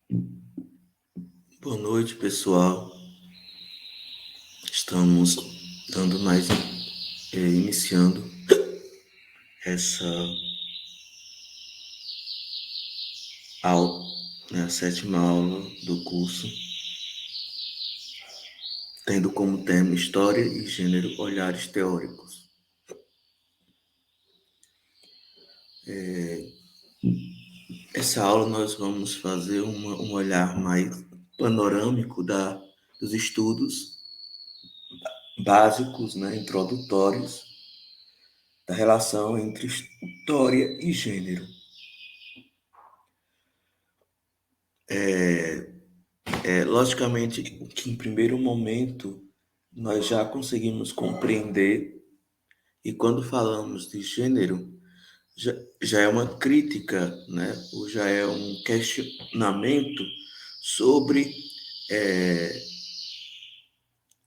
Boa noite, pessoal. Estamos dando mais, iniciando essa aula, né, a sétima aula do curso, tendo como tema História e Gênero, Olhares Teóricos. Essa aula nós vamos fazer um olhar mais panorâmico dos estudos básicos, né, introdutórios, da relação entre história e gênero. Logicamente que em primeiro momento nós já conseguimos compreender, e quando falamos de gênero, já é uma crítica, né? Ou já é um questionamento sobre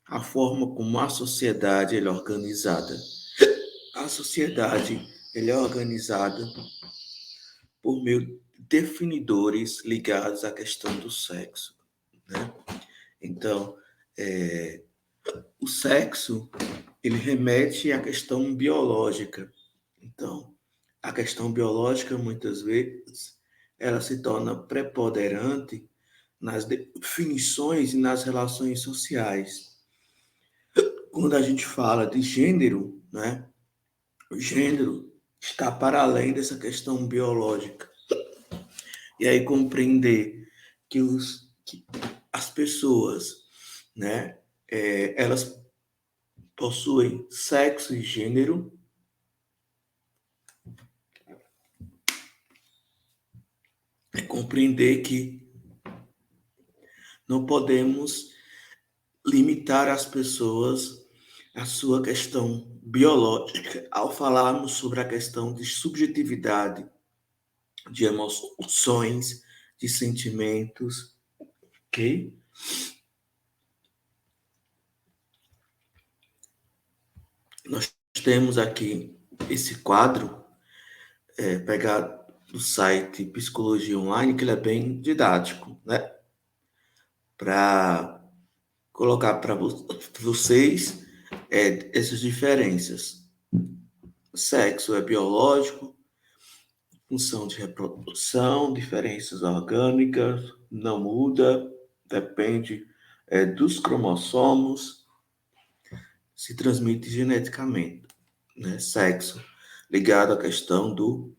a forma como a sociedade é organizada. A sociedade é organizada por meio de definidores ligados à questão do sexo, né? Então, o sexo ele remete à questão biológica. Então, a questão biológica, muitas vezes, ela se torna preponderante nas definições e nas relações sociais. Quando a gente fala de gênero, né, o gênero está para além dessa questão biológica. E aí compreender que as pessoas, né, elas possuem sexo e gênero, é compreender que não podemos limitar as pessoas à sua questão biológica ao falarmos sobre a questão de subjetividade, de emoções, de sentimentos, ok? Nós temos aqui esse quadro, pegado do site Psicologia Online, que ele é bem didático, né? Para colocar para vocês essas diferenças. Sexo é biológico, função de reprodução, diferenças orgânicas, não muda, depende dos cromossomos, se transmite geneticamente, né? Sexo ligado à questão do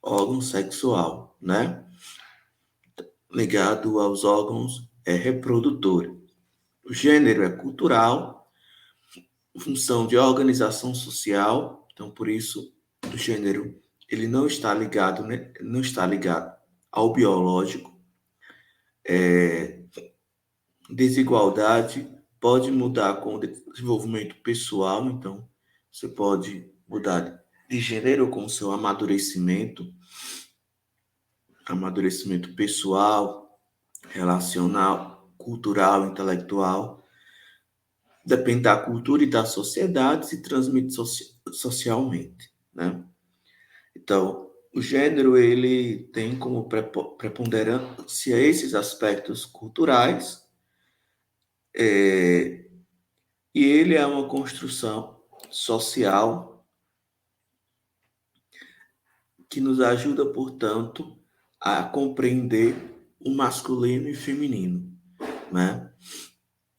órgão sexual, né? Ligado aos órgãos reprodutores. O gênero é cultural, função de organização social, então por isso o gênero ele não está ligado, né? Não está ligado ao biológico. Desigualdade pode mudar com o desenvolvimento pessoal, então você pode mudar de gênero com o seu amadurecimento pessoal, relacional, cultural, intelectual. Depende da cultura e da sociedade, se transmite socialmente, né? Então, o gênero ele tem como preponderância esses aspectos culturais, e ele é uma construção social que nos ajuda, portanto, a compreender o masculino e feminino, né?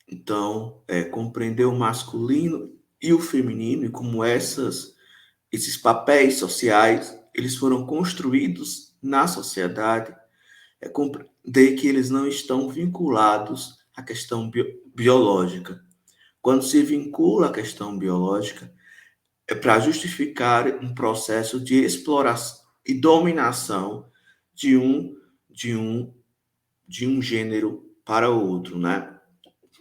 Então, compreender o masculino e o feminino e como esses papéis sociais eles foram construídos na sociedade, é compreender que eles não estão vinculados à questão biológica. Quando se vincula à questão biológica, é para justificar um processo de exploração e dominação de um de um de um gênero para o outro, né?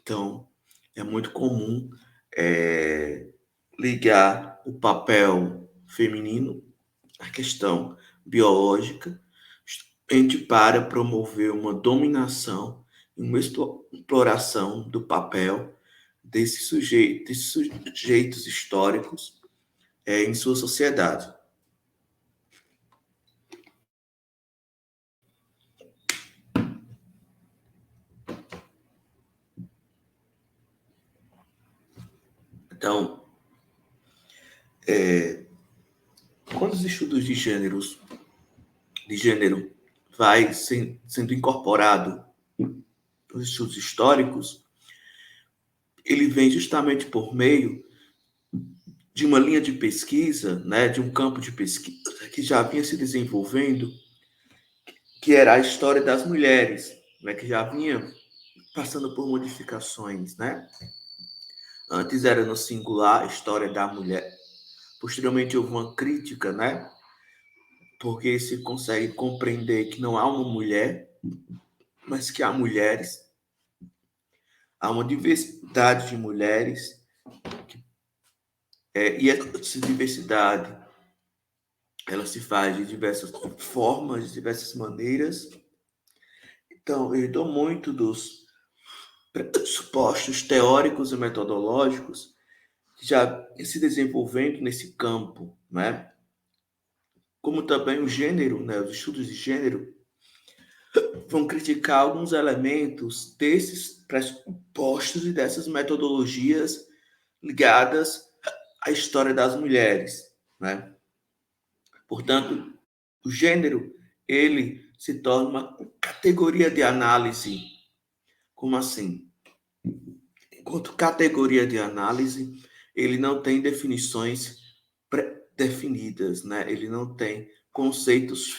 Então, é muito comum é, ligar o papel feminino à questão biológica, para promover uma dominação e uma exploração do papel desses sujeitos históricos em sua sociedade. Então, quando os estudos de gênero vai sendo incorporado nos estudos históricos, ele vem justamente por meio de uma linha de pesquisa, né, de um campo de pesquisa que já vinha se desenvolvendo, que era a história das mulheres, né, que já vinha passando por modificações, né? Antes era no singular, a história da mulher. Posteriormente houve uma crítica, né? Porque se consegue compreender que não há uma mulher, mas que há mulheres, há uma diversidade de mulheres, e essa diversidade ela se faz de diversas formas, de diversas maneiras. Então, eu dou muito dos pressupostos teóricos e metodológicos que já se desenvolvendo nesse campo, né? Como também o gênero, né? Os estudos de gênero vão criticar alguns elementos desses pressupostos e dessas metodologias ligadas à história das mulheres, né? Portanto, o gênero, ele se torna uma categoria de análise. Como assim? Enquanto categoria de análise, ele não tem definições pré-definidas, né? Ele não tem conceitos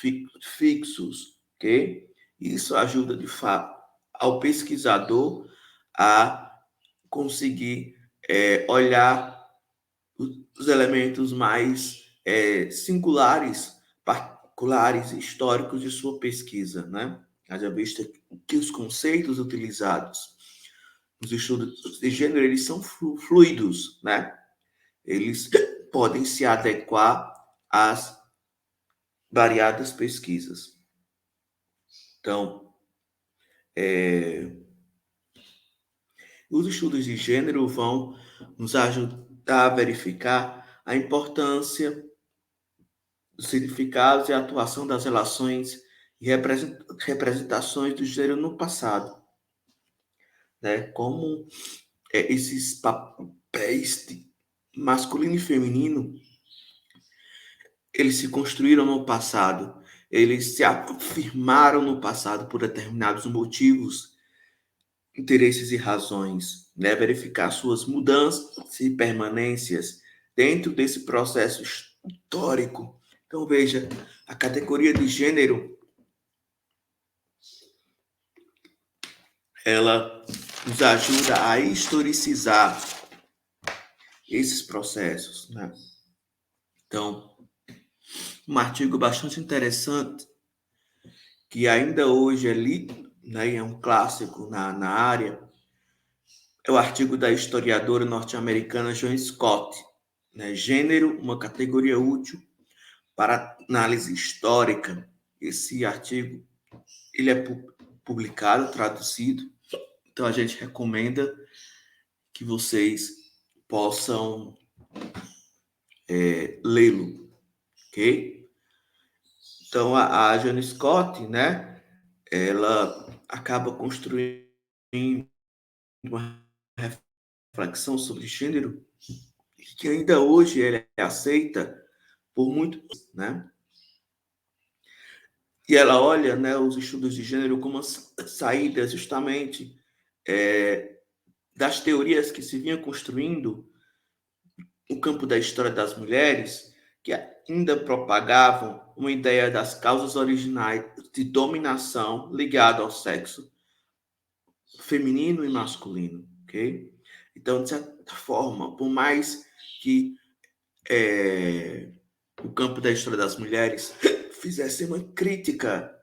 fixos, ok? Isso ajuda, de fato, ao pesquisador a conseguir olhar os elementos mais singulares, particulares, históricos de sua pesquisa, né? Haja vista que os conceitos utilizados nos estudos de gênero, eles são fluidos, né? Eles podem se adequar às variadas pesquisas. Então, os estudos de gênero vão nos ajudar a verificar a importância dos significados e a atuação das relações e representações do gênero no passado, né? Como esses papéis de masculino e feminino, eles se construíram no passado, eles se afirmaram no passado por determinados motivos, interesses e razões, né? Verificar suas mudanças e permanências dentro desse processo histórico. Então, veja, a categoria de gênero, ela nos ajuda a historicizar esses processos, né? Então, um artigo bastante interessante, que ainda hoje é lido, né, é um clássico na área, é o artigo da historiadora norte-americana Joan Scott, né, Gênero, uma categoria útil para análise histórica. Esse artigo ele é publicado, traduzido, então a gente recomenda que vocês possam lê-lo, ok? Então a Joan Scott, né, ela acaba construindo uma reflexão sobre gênero que ainda hoje é aceita por muitos, né? E ela olha, né, os estudos de gênero como saídas justamente das teorias que se vinha construindo no campo da história das mulheres, que ainda propagavam uma ideia das causas originais de dominação ligada ao sexo feminino e masculino, ok? Então, de certa forma, por mais que o campo da história das mulheres fizesse uma crítica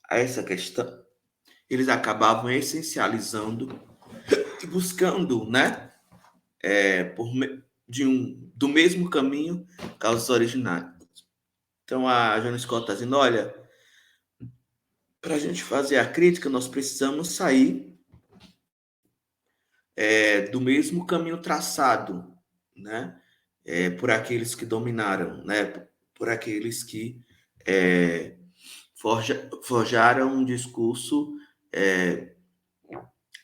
a essa questão, eles acabavam essencializando e buscando, né, do mesmo caminho, causas originais. Então a Joana Scott está dizendo, olha, para a gente fazer a crítica, nós precisamos sair do mesmo caminho traçado, né, por aqueles que dominaram, né, por aqueles que forjaram um discurso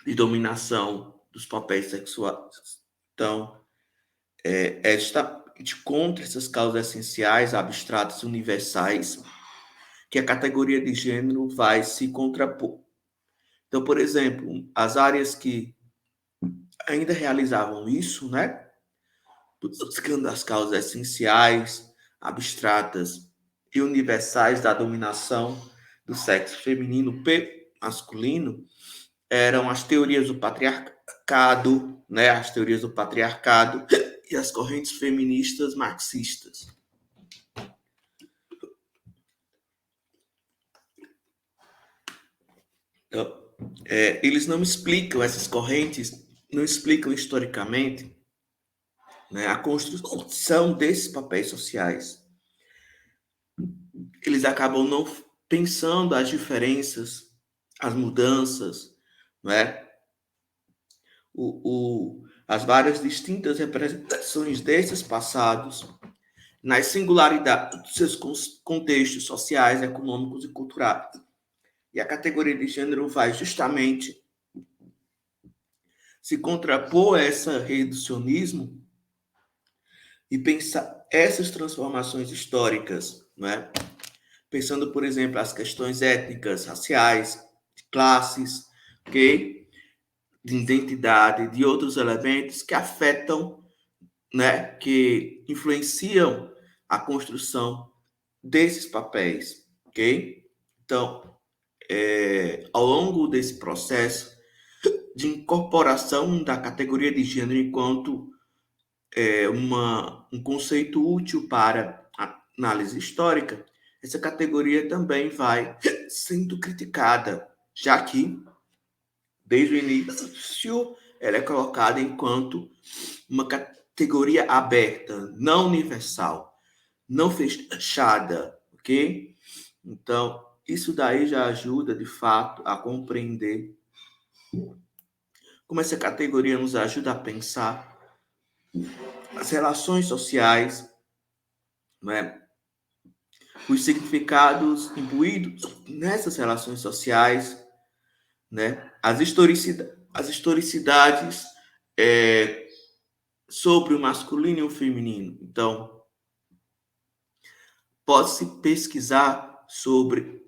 de dominação dos papéis sexuais. Então, é justamente contra essas causas essenciais, abstratas, universais, que a categoria de gênero vai se contrapor. Então, por exemplo, as áreas que ainda realizavam isso, né? Buscando as causas essenciais, abstratas e universais da dominação do sexo feminino masculino, eram as teorias do patriarcado, né? As teorias do patriarcado e as correntes feministas marxistas. Então, eles não explicam, essas correntes não explicam historicamente, né, a construção desses papéis sociais. Eles acabam não pensando as diferenças, as mudanças, né, as várias distintas representações desses passados nas singularidades dos seus contextos sociais, econômicos e culturais. E a categoria de gênero vai justamente se contrapor a esse reducionismo e pensar essas transformações históricas, né? Pensando, por exemplo, as questões étnicas, raciais, de classes, ok? De identidade, de outros elementos que afetam, né? Que influenciam a construção desses papéis, ok? Então, ao longo desse processo de incorporação da categoria de gênero enquanto um conceito útil para a análise histórica, essa categoria também vai sendo criticada, já que, desde o início, ela é colocada enquanto uma categoria aberta, não universal, não fechada, ok? Então, isso daí já ajuda, de fato, a compreender como essa categoria nos ajuda a pensar as relações sociais, né? Os significados imbuídos nessas relações sociais, né? As historicidades sobre o masculino e o feminino. Então, pode-se pesquisar sobre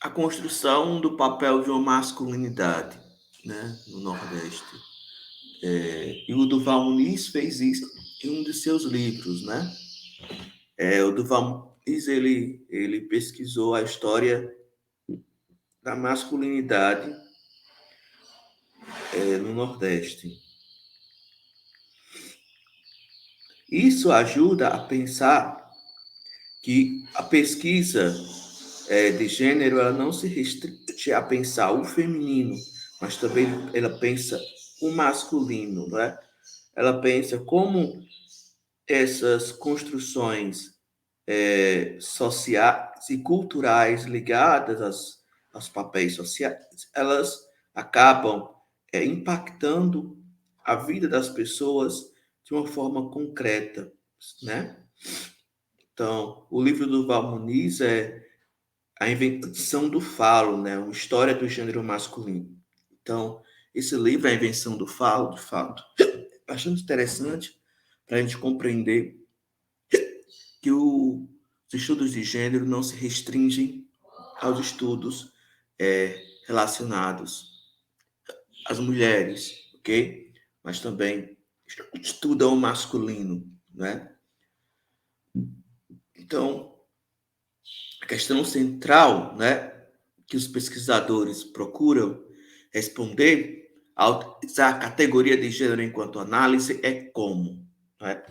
a construção do papel de uma masculinidade, né, no Nordeste. E o Duval Muniz fez isso em um de seus livros, né? O Duval Muniz, ele pesquisou a história da masculinidade no Nordeste. Isso ajuda a pensar que a pesquisa de gênero ela não se restringe a pensar o feminino, mas também ela pensa o masculino, né? Ela pensa como essas construções sociais e culturais ligadas aos papéis sociais, elas acabam impactando a vida das pessoas de uma forma concreta, né? Então, o livro do Val Muniz é A Invenção do Falo, né? Uma história do gênero masculino. Então, esse livro, A Invenção do Falo, de fato, é bastante interessante para a gente compreender que os estudos de gênero não se restringem aos estudos relacionados às mulheres, ok? Mas também estudam o masculino, né? Então, a questão central, né, que os pesquisadores procuram responder ao utilizar a categoria de gênero enquanto análise é como, né?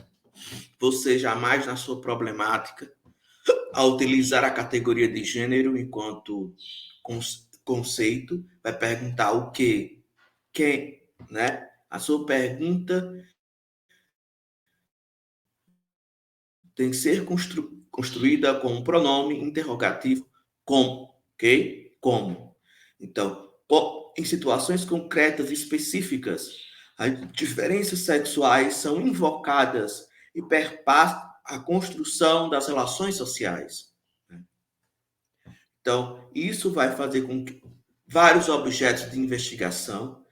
Você jamais na sua problemática a utilizar a categoria de gênero enquanto conceito, vai perguntar o quê? Quem, né? A sua pergunta tem que ser construída com um pronome interrogativo como, ok? Como. Então, em situações concretas e específicas, as diferenças sexuais são invocadas e perpassam a construção das relações sociais. Então, isso vai fazer com que vários objetos de investigação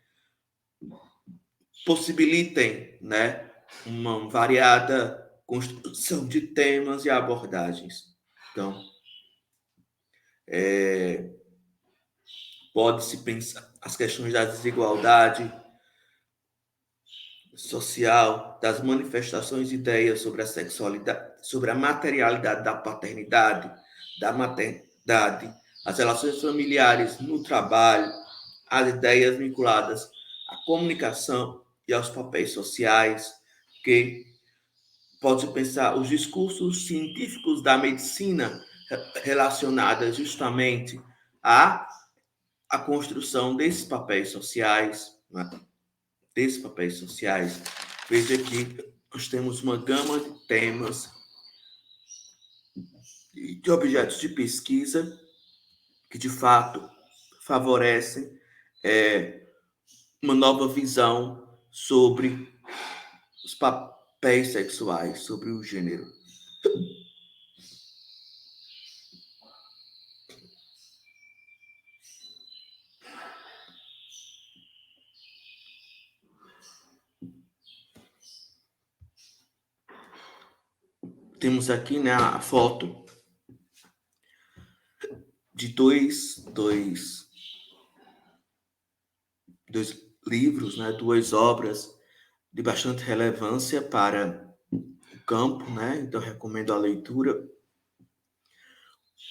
possibilitem, né, uma variada construção de temas e abordagens. Então, pode-se pensar as questões da desigualdade social, das manifestações de ideias sobre a sexualidade, sobre a materialidade da paternidade, da maternidade, as relações familiares no trabalho, as ideias vinculadas à comunicação e aos papéis sociais, que pode pensar os discursos científicos da medicina relacionados justamente à construção desses papéis sociais, né? Desses papéis sociais. Veja que nós temos uma gama de temas e de objetos de pesquisa que, de fato, favorecem uma nova visão sobre os papéis sexuais, sobre o gênero. Temos aqui, né, a foto de dois livros, né, duas obras de bastante relevância para o campo, né? Então recomendo a leitura.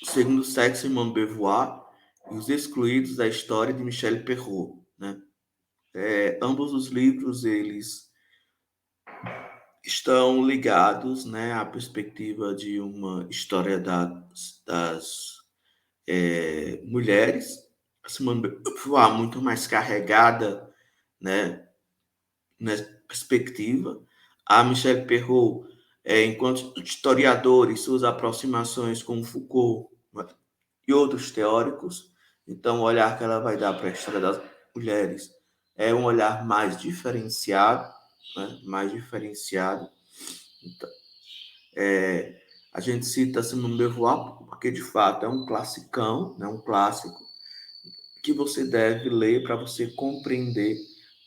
O Segundo Sexo, Simone de Beauvoir, e Os Excluídos da História, de Michel Perrault, né? Ambos os livros, eles estão ligados, né, à perspectiva de uma história das mulheres. A Simone de Beauvoir muito mais carregada, né, nessa perspectiva. A Michel Perrault, enquanto historiador, e suas aproximações com Foucault, né, e outros teóricos. Então, o olhar que ela vai dar para a história das mulheres é um olhar mais diferenciado, né? Mais diferenciado. Então, a gente cita Simone de Beauvoir porque, de fato, é um classicão, né? Um clássico que você deve ler para você compreender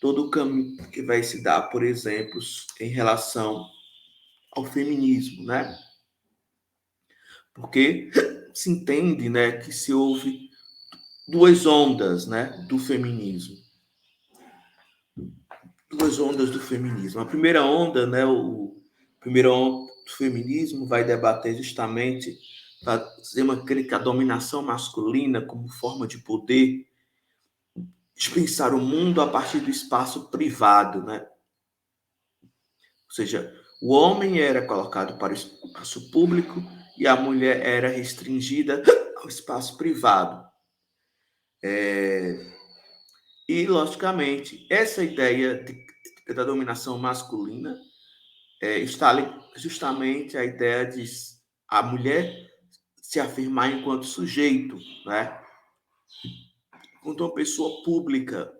todo o caminho que vai se dar, por exemplo, em relação ao feminismo, né? Porque se entende, né, que se houve duas ondas, né, do feminismo. Duas ondas do feminismo. A primeira onda, né, o primeiro onda do feminismo vai debater justamente, fazer uma crítica à dominação masculina como forma de poder, de pensar o mundo a partir do espaço privado, né? Ou seja, o homem era colocado para o espaço público e a mulher era restringida ao espaço privado. E, logicamente, essa ideia da dominação masculina está justamente a ideia de a mulher se afirmar enquanto sujeito, né? Enquanto uma pessoa pública.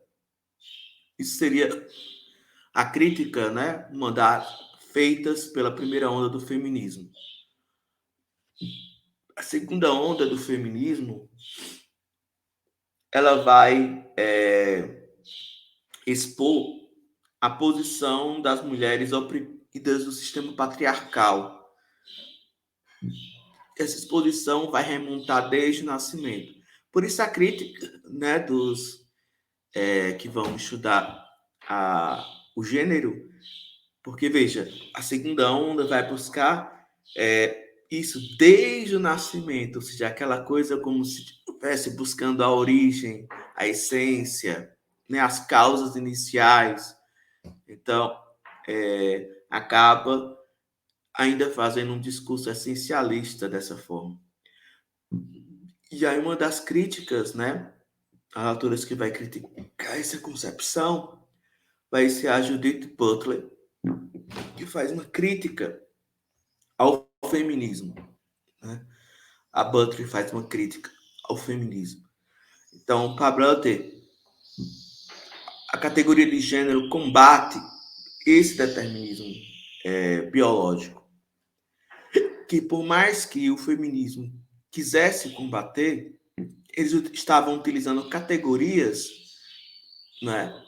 Isso seria a crítica, né? Uma das feitas pela primeira onda do feminismo. A segunda onda do feminismo, ela vai expor a posição das mulheres oprimidas do sistema patriarcal. Essa exposição vai remontar desde o nascimento. Por isso a crítica, né, dos que vão estudar o gênero, porque, veja, a segunda onda vai buscar isso desde o nascimento, ou seja, aquela coisa como se estivesse buscando a origem, a essência, né, as causas iniciais. Então, acaba ainda fazendo um discurso essencialista dessa forma. E aí uma das críticas, né, as autoras que vai criticar essa concepção vai ser a Judith Butler, que faz uma crítica ao feminismo, né? A Butler faz uma crítica ao feminismo. Então, para Butler, a categoria de gênero combate esse determinismo biológico, que por mais que o feminismo quisesse combater, eles estavam utilizando categorias, né,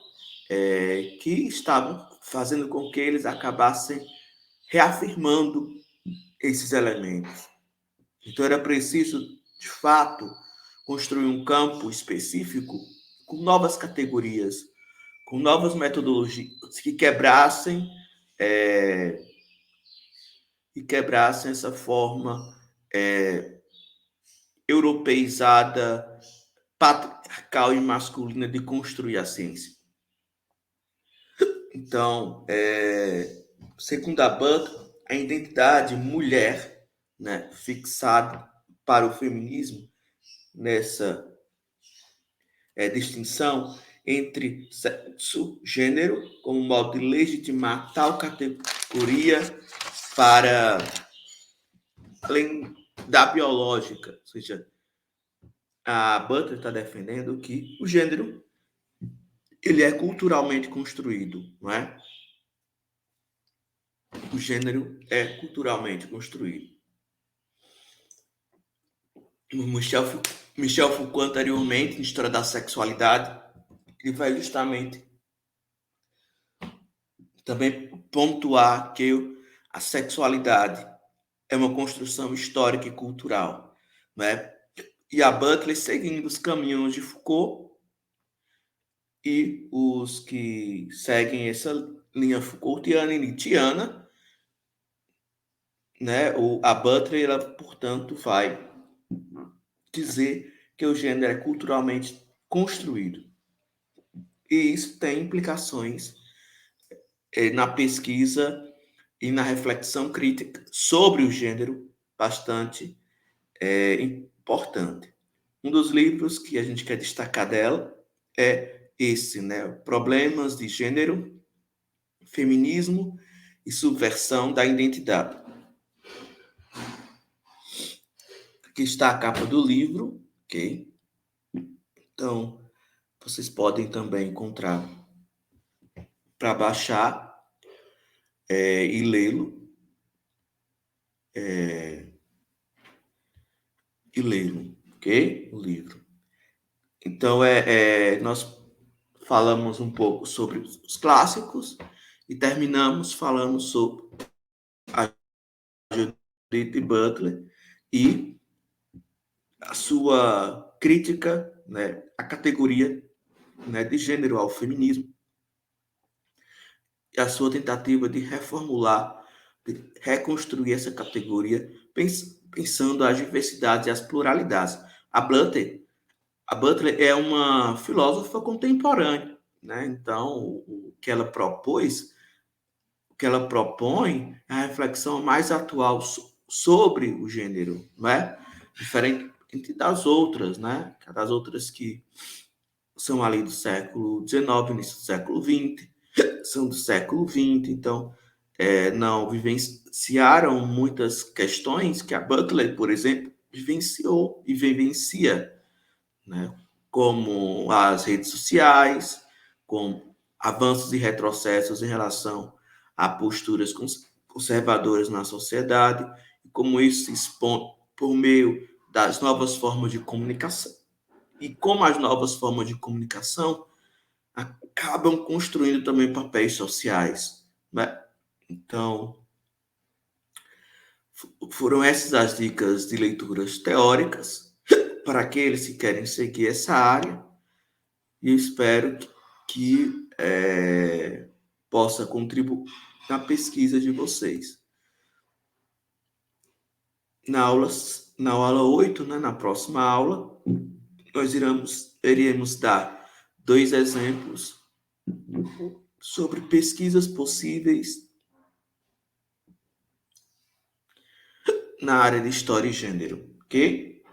que estavam fazendo com que eles acabassem reafirmando esses elementos. Então, era preciso, de fato, construir um campo específico com novas categorias, com novas metodologias que quebrassem essa forma europeizada, patriarcal e masculina de construir a ciência. Então, segundo a Butler, a identidade mulher, né, fixada para o feminismo nessa distinção entre sexo, gênero, como modo de legitimar tal categoria para além da biológica. Ou seja, a Butler está defendendo que o gênero ele é culturalmente construído, não é? O gênero é culturalmente construído. Michel Foucault, anteriormente, em História da Sexualidade, ele vai justamente também pontuar que a sexualidade é uma construção histórica e cultural, né? E a Butler, seguindo os caminhos de Foucault, e os que seguem essa linha Foucaultiana e Nietzscheana, né? A Butler, ela, portanto, vai dizer que o gênero é culturalmente construído. E isso tem implicações na pesquisa e na reflexão crítica sobre o gênero bastante importante. Um dos livros que a gente quer destacar dela é esse, né? Problemas de Gênero, Feminismo e Subversão da Identidade. Aqui está a capa do livro, ok? Então, vocês podem também encontrar para baixar e lê-lo. Ok? O livro. Então, nós falamos um pouco sobre os clássicos e terminamos falando sobre a Judith Butler e a sua crítica, né, à categoria, né, de gênero, ao feminismo, e a sua tentativa de reformular, de reconstruir essa categoria, pensando as diversidades e as pluralidades. A Butler é uma filósofa contemporânea, né? Então, o que ela propõe é a reflexão mais atual sobre o gênero, não é? Diferente das outras, né? Das outras que são ali do século XIX, início do século XX, são do século XX, então não vivenciaram muitas questões que a Butler, por exemplo, vivenciou e vivencia, né? Como as redes sociais, com avanços e retrocessos em relação a posturas conservadoras na sociedade, e como isso se expõe por meio das novas formas de comunicação. E como as novas formas de comunicação acabam construindo também papéis sociais, né? Então, foram essas as dicas de leituras teóricas para aqueles que querem seguir essa área, e espero que possa contribuir na pesquisa de vocês. Na aula 8, né, na próxima aula, nós iremos dar 2 exemplos sobre pesquisas possíveis na área de História e Gênero, ok?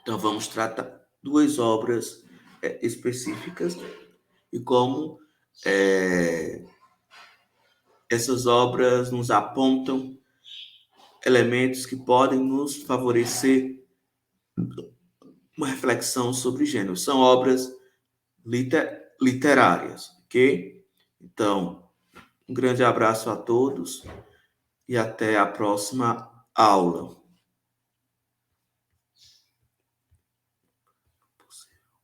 Então, vamos tratar 2 obras específicas e como essas obras nos apontam elementos que podem nos favorecer uma reflexão sobre gênero. São obras literárias, ok? Então, um grande abraço a todos e até a próxima aula.